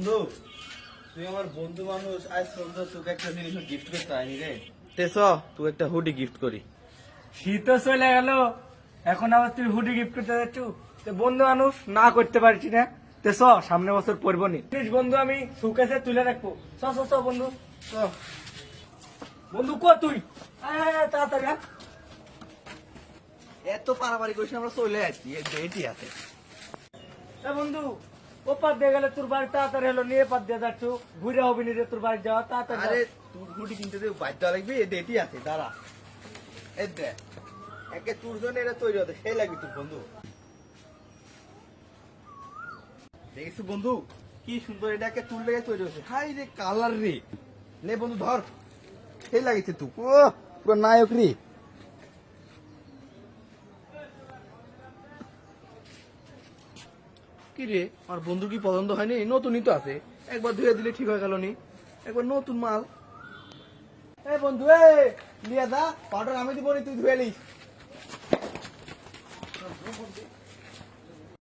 বন্ধু তুই আমার বন্ধু মানুষ, আজ পর্যন্ত তোকে একটা জিনিস গিফট করতে আইনি রে। তেস তুই একটা হুডি গিফট করি। শীত চলে গেল, এখন আবার তুই হুডি গিফট করতে যাচ্ছ? বন্ধু মানুষ না করতে পারছি না। তে চ, সামনে বছর পরবো নি। প্লিজ বন্ধু, আমি সুকেসে তুলে রাখবো। চ চ চ বন্ধু চ। বন্ধু কো তুই? আয়, আয়, আয়, তাড়াতাড়ি আয়। এত পারাপারি করিস না, আমরা চলে যাচ্ছি, এটি আছে। এ বন্ধু, ও পাত দিয়ে গেলে তোর বাড়ি তাড়াতাড়ি হলো, নিয়ে পাত দিয়ে যাচ্ছ, ঘুরে হবে নি রে তোর বাড়ি যাওয়া, তাড়াতাড়ি যা। আরে তুই হুডি কিনতে দেবো, বাধ্য লাগবে, এটি আছে, দাঁড়া। এই দেখ, একে তোর জন্য এটা তৈরি হতে সেই লাগবে তোর বন্ধু। দেখিস বন্ধু কি সুন্দর, এটাকে তোর লেগে তৈরি হচ্ছে। হাই রে কালার রে, নে বন্ধু ধর, সেই লাগিছে তুই, ও পুরো নায়ক রে। কি রে, আমার বন্ধু কি পছন্দ হয়নি? নতুনই তো আছে, একবার ধুয়ে দিলে ঠিক হয়ে গেল নি, একবার নতুন মাল। এ বন্ধু, এ লিয়া দা পাউডার আমি দিব নি, তুই ধুয়ে নিস।